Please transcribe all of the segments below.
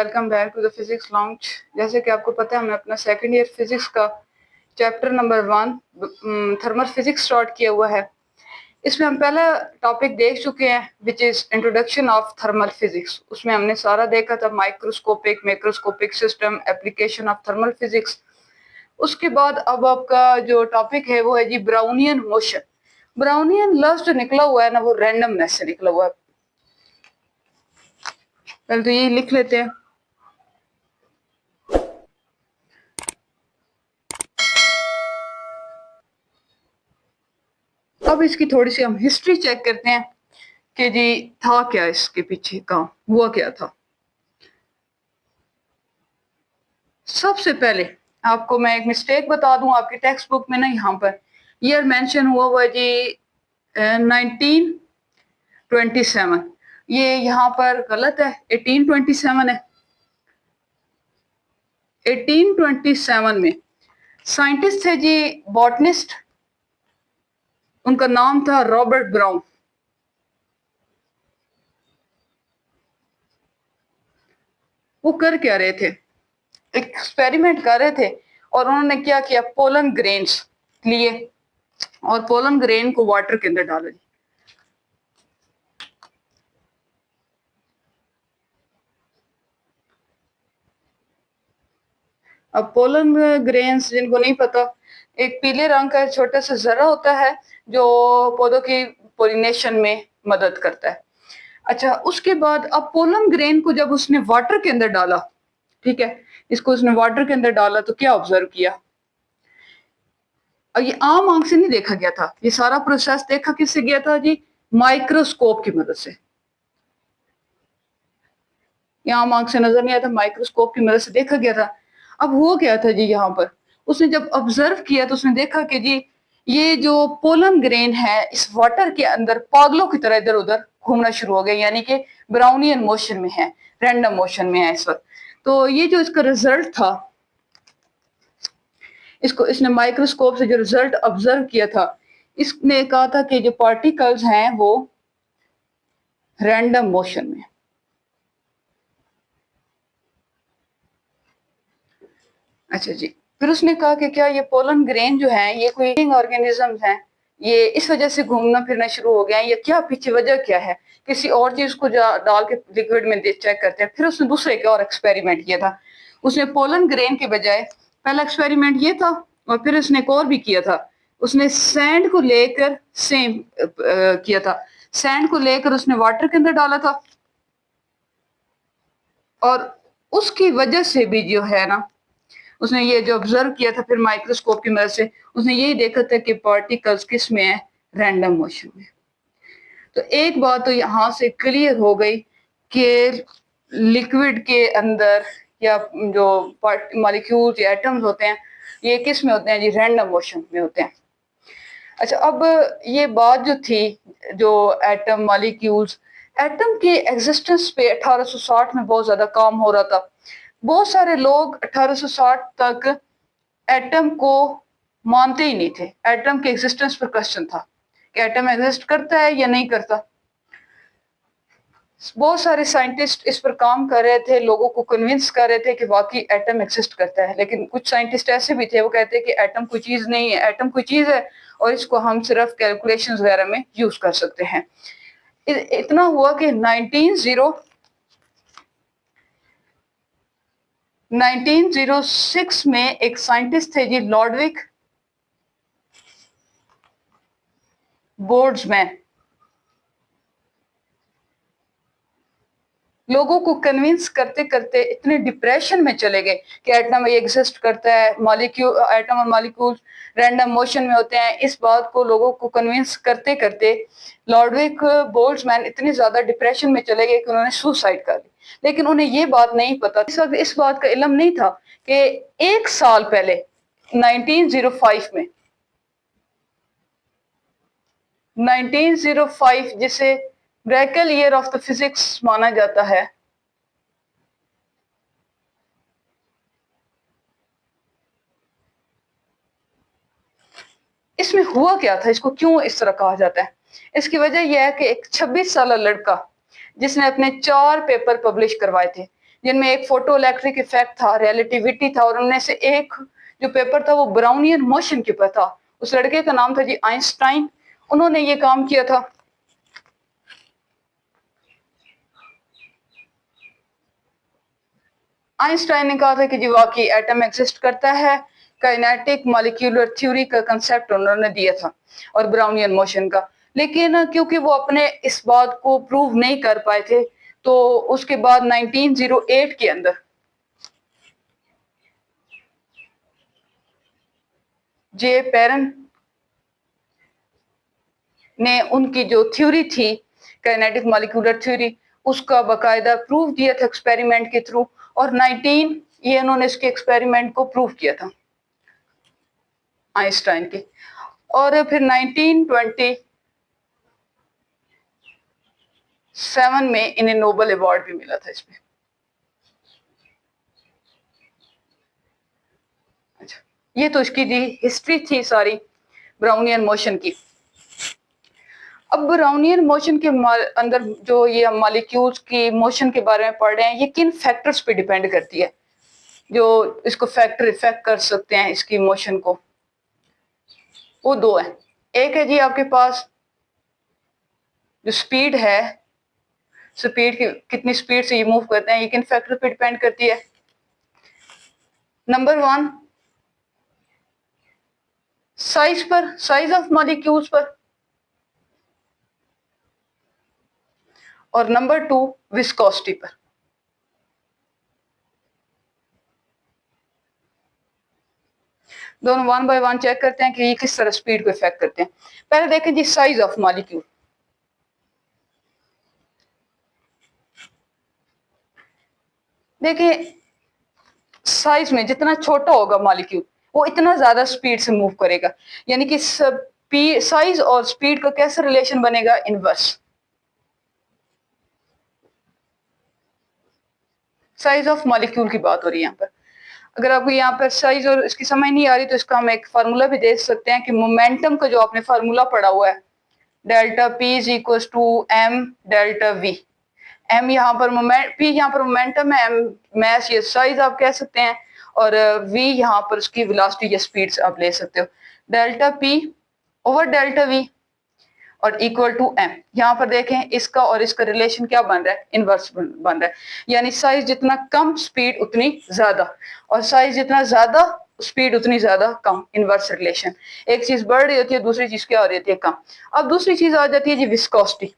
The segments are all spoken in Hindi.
Welcome back to the physics launch. जैसे कि आपको पता है हमने अपना सेकंड ईयर फिजिक्स का chapter number 1 thermal physics start किया हुआ है। इसमें हम पहला टॉपिक देख चुके हैं which is introduction of thermal physics. उसमें हमने सारा देखा था microscopic macroscopic system application of thermal physics. उसके बाद अब आपका जो टॉपिक है वो है जी ब्राउनियन मोशन। ब्राउनियन लफ्ज जो निकला हुआ है ना वो रैंडमनेस से निकला हुआ है। पहले तो ये लिख लेते हैं। अब इसकी थोड़ी सी हम हिस्ट्री चेक करते हैं कि जी था क्या, इसके पीछे का हुआ क्या था। सबसे पहले आपको मैं एक मिस्टेक बता दूं, आपके टेक्स्ट बुक में ना यहाँ पर ईयर मेंशन हुआ जी 1927। ये यहाँ पर गलत है, 1827 है। 1827 में साइंटिस्ट थे जी बॉटनिस्ट, उनका नाम था रॉबर्ट ब्राउन। वो कर क्या रहे थे, एक्सपेरिमेंट कर रहे थे और उन्होंने क्या किया, पोलन ग्रेन्स लिए और पोलन ग्रेन को वाटर के अंदर डाला। अब पोलन ग्रेन्स जिनको नहीं पता, एक पीले रंग का छोटा सा जरा होता है जो पौधों की पोलिनेशन में मदद करता है। अच्छा, उसके बाद अब पोलन ग्रेन को जब उसने वाटर के अंदर डाला, ठीक है, इसको उसने वाटर के अंदर डाला तो क्या ऑब्जर्व किया। अब ये आम आंख से नहीं देखा गया था, ये सारा प्रोसेस देखा किससे गया था जी, माइक्रोस्कोप की मदद से। ये आम आंख से नजर नहीं आया था, माइक्रोस्कोप की मदद से देखा गया था। अब हुआ क्या था जी, यहाँ पर उसने जब ऑब्जर्व किया तो उसने देखा कि जी ये जो पोलन ग्रेन है इस वाटर के अंदर पागलों की तरह इधर उधर घूमना शुरू हो गया, यानी कि ब्राउनियन मोशन में है, रैंडम मोशन में है इस वक्त। तो ये जो इसका रिजल्ट था, इसको इसने माइक्रोस्कोप से जो रिजल्ट ऑब्जर्व किया था, इसने कहा था कि जो पार्टिकल्स हैं वो रैंडम मोशन में। अच्छा जी, फिर उसने कहा कि क्या ये पोलन ग्रेन जो है ये कोई लिविंग ऑर्गेनिज्म हैं, ये इस वजह से घूमना फिरना शुरू हो गया है, या क्या पीछे वजह क्या है, किसी और चीज को डाल के लिक्विड में चेक करते हैं। फिर उसने दूसरे एक और एक्सपेरिमेंट किया था। उसने पोलन ग्रेन के बजाय, पहला एक्सपेरिमेंट ये था और फिर उसने एक और भी किया था, उसने सैंड को लेकर सेम किया था। सैंड को लेकर उसने वाटर के अंदर डाला था और उसकी वजह से भी जो है ना, उसने ये जो ऑब्जर्व किया था फिर माइक्रोस्कोप की मदद से, उसने यही देखा था कि पार्टिकल्स किस में है, रैंडम मोशन में। तो एक बात तो यहां से क्लियर हो गई कि लिक्विड के अंदर या जो मॉलिक्यूल्स या एटम्स होते हैं ये किस में होते हैं जी, रैंडम मोशन में होते हैं। अच्छा, अब ये बात जो थी, जो एटम मॉलिक्यूल्स, एटम के एग्जिस्टेंस पे 1860 में बहुत ज्यादा काम हो रहा था। बहुत सारे लोग 1860 तक एटम को मानते ही नहीं थे, एटम के एग्जिस्टेंस पर क्वेश्चन था कि एटम एग्जिस्ट करता है या नहीं करता। बहुत सारे साइंटिस्ट इस पर काम कर रहे थे, लोगों को कन्विंस कर रहे थे कि वाकई एटम एग्जिस्ट करता है, लेकिन कुछ साइंटिस्ट ऐसे भी थे वो कहते हैं कि एटम कोई चीज नहीं है, एटम कोई चीज है और इसको हम सिर्फ कैलकुलेशंस वगैरह में यूज कर सकते हैं। इतना हुआ कि 1906 में एक साइंटिस्ट थे जी लॉर्डविक बोल्ट्जमैन, लोगों को कन्विंस करते करते इतने डिप्रेशन में चले गए कि एटम एग्जिस्ट करता है, मॉलिक्यूल एटम और मॉलिक्यूल रैंडम मोशन में होते हैं। इस बात को लोगों को कन्विंस करते करते लॉर्डविक बोल्ट्जमैन इतने ज्यादा डिप्रेशन में चले गए कि उन्होंने सुसाइड कर ली। लेकिन उन्हें ये बात नहीं पता, इस वक्त इस बात का इल्म नहीं था कि एक साल पहले 1905 में, 1905 जिसे miracle year of the physics माना जाता है, इसमें हुआ क्या था, इसको क्यों इस तरह कहा जाता है। इसकी वजह यह है कि एक 26 साल लड़का जिसने अपने 4 पेपर पब्लिश करवाए थे, जिनमें एक फोटो इलेक्ट्रिक इफेक्ट था, रिलेटिविटी था, और उनमें से एक जो पेपर था वो ब्राउनियन मोशन के ऊपर था। उस लड़के का नाम था जी आइंस्टाइन, उन्होंने ये काम किया था। आइंस्टाइन ने कहा था कि जी वाकई एटम एग्जिस्ट करता है, काइनेटिक मॉलिक्यूलर थ्योरी का कंसेप्ट उन्होंने दिया था और ब्राउनियन मोशन का। लेकिन क्योंकि वो अपने इस बात को प्रूव नहीं कर पाए थे, तो उसके बाद 1908 के अंदर जे पेरन ने उनकी जो थ्योरी थी काइनेटिक मॉलिक्यूलर थ्योरी, उसका बाकायदा प्रूव किया था एक्सपेरिमेंट के थ्रू, और 19 ये उन्होंने इसके एक्सपेरिमेंट को प्रूव किया था आइंस्टाइन के। और फिर 1927 में इन्हें नोबेल अवार्ड भी मिला था इसमें। अच्छा, ये तो इसकी दी हिस्ट्री थी सारी ब्राउनियन मोशन की। अब ब्राउनियन मोशन के अंदर जो ये मॉलिक्यूल्स की मोशन के बारे में पढ़ रहे हैं, ये किन फैक्टर्स पे डिपेंड करती है जो इसको फैक्टर इफेक्ट कर सकते हैं इसकी मोशन को? वो दो है। एक है जी आपके पास जो स्पीड है, स्पीड की कितनी स्पीड से ये मूव करते हैं, ये किन फैक्टर पे डिपेंड करती है? नंबर 1 साइज पर, साइज ऑफ मॉलिक्यूल्स पर, और नंबर 2 विस्कोसिटी पर। दोनों वन बाय वन चेक करते हैं कि ये किस तरह स्पीड को इफेक्ट करते हैं। पहले देखें जी साइज ऑफ मॉलिक्यूल। देखिए साइज में जितना छोटा होगा मॉलिक्यूल, वो इतना ज्यादा स्पीड से मूव करेगा। यानी कि साइज और स्पीड का कैसे रिलेशन बनेगा? इनवर्स। साइज ऑफ मॉलिक्यूल की बात हो रही है यहाँ पर। अगर आपको यहाँ पर साइज और इसकी समझ नहीं आ रही, तो इसका हम एक फार्मूला भी दे सकते हैं कि मोमेंटम का जो आपने फार्मूला पढ़ा हुआ है, delta P is equal to M delta V. M यहाँ पर पी यहाँ पर मोमेंटम है, एम मैस या साइज आप कह सकते हैं, और वी यहाँ पर उसकी वेलोसिटी या स्पीड आप ले सकते हो। Delta P over delta we और इक्वल टू एम। यहाँ पर देखें इसका और इसका रिलेशन क्या बन रहा है? इनवर्स बन रहा है। यानी साइज जितना कम स्पीड उतनी ज्यादा, और साइज जितना ज्यादा स्पीड उतनी ज्यादा कम, इनवर्स रिलेशन। एक चीज बढ़ रही होती है, दूसरी चीज क्या हो रही होती है? कम। अब दूसरी चीज आ जाती है जी विस्कोसिटी।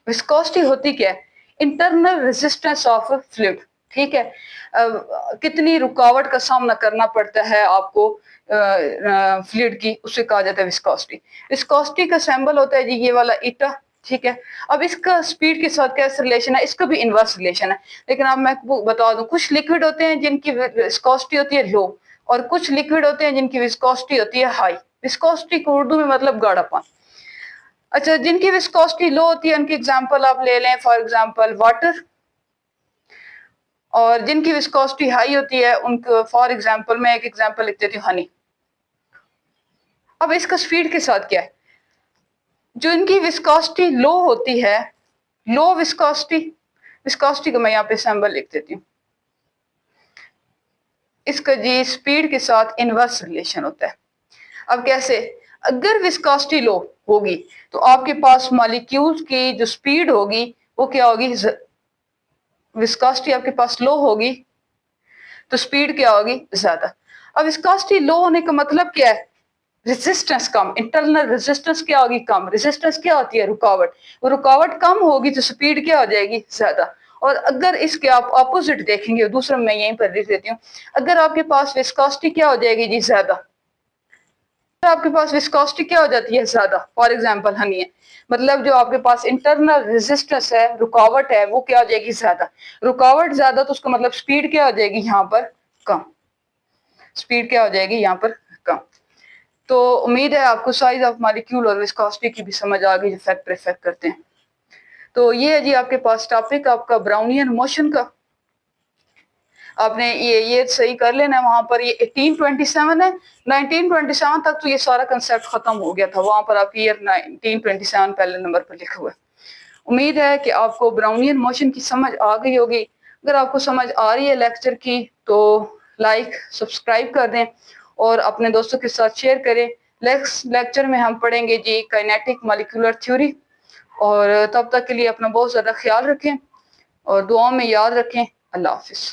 विस्कोसिटी होती क्या है? Internal resistance of fluid. ठीक है, कितनी रुकावट का सामना करना पड़ता है आपको फ्लूइड की, उसे कहा जाता है विस्कोसिटी। विस्कोसिटी का सिंबल होता है जी ये वाला ईटा। ठीक है, अब इसका स्पीड के साथ कैसे रिलेशन है? इसका भी इनवर्स रिलेशन है। लेकिन अब मैं बता दूं, कुछ लिक्विड होते हैं जिनकी विस्कोसिटी होती है लो, और कुछ लिक्विड होते हैं जिनकी विस्कोसिटी होती है हाई। विस्कोसिटी को उर्दू में मतलब गाढ़ापन। अच्छा, जिनकी विस्कोसिटी लो होती है उनकी एग्जांपल आप ले लें, फॉर एग्जांपल वाटर। और जिनकी विस्कोसिटी हाई होती है उनको, फॉर एग्जांपल मैं एक एग्जांपल लिख देती हूँ, हनी। अब इसका स्पीड के साथ क्या है? जो इनकी विस्कोसिटी लो होती है, लो विस्कोसिटी, विस्कोसिटी को मैं यहाँ पे सिंबल लिख देती हूँ, इसका जी स्पीड के साथ इनवर्स रिलेशन होता है। अब कैसे? अगर विस्कोसिटी लो होगी तो आपके पास मॉलिक्यूल्स की जो स्पीड होगी वो क्या होगी? विस्कोसिटी आपके पास लो होगी तो स्पीड क्या होगी? ज्यादा। अब विस्कोसिटी लो होने का मतलब क्या है? रेजिस्टेंस कम, इंटरनल रेजिस्टेंस क्या होगी? कम। रेजिस्टेंस क्या होती है? रुकावट। वो रुकावट कम होगी तो स्पीड क्या हो जाएगी? ज्यादा। और अगर इसके आप ऑपोजिट देखेंगे, दूसरा मैं यहीं पर लिख देती हूँ, अगर आपके पास विस्कोसिटी क्या हो जाएगी जी? ज्यादा। तो आपके पास विस्कोसिटी क्या हो जाती है? ज्यादा। फॉर एग्जांपल हनी है, मतलब जो आपके पास इंटरनल रेजिस्टेंस है, रुकावट है, वो क्या हो जाएगी? ज्यादा। रुकावट ज्यादा तो उसका मतलब स्पीड क्या हो जाएगी? यहाँ पर कम। स्पीड क्या हो जाएगी? यहाँ पर कम। तो उम्मीद है आपको साइज ऑफ मॉलिक्यूल और विस्कोसिटी की भी समझ आ गई, जो फैक्टर इफेक्ट करते हैं। तो ये है जी आपके पास टॉपिक आपका ब्राउनियन मोशन का। आपने ये सही कर लेना है। वहां पर ये 1827 है, 1927 तक तो ये सारा कंसेप्ट खत्म हो गया था, वहां पर आप ईयर 1927 पहले नंबर पर लिखा हुआ है। उम्मीद है कि आपको ब्राउनियन मोशन की समझ आ गई होगी। अगर आपको समझ आ रही है लेक्चर की तो लाइक सब्सक्राइब कर दें और अपने दोस्तों के साथ शेयर करें। नेक्स्ट लेक्चर में हम पढ़ेंगे जी काइनेटिक मॉलिक्यूलर थ्योरी, और तब तक के लिए अपना बहुत ज़्यादा ख्याल रखें और दुआओं में याद रखें। अल्लाह हाफिज़।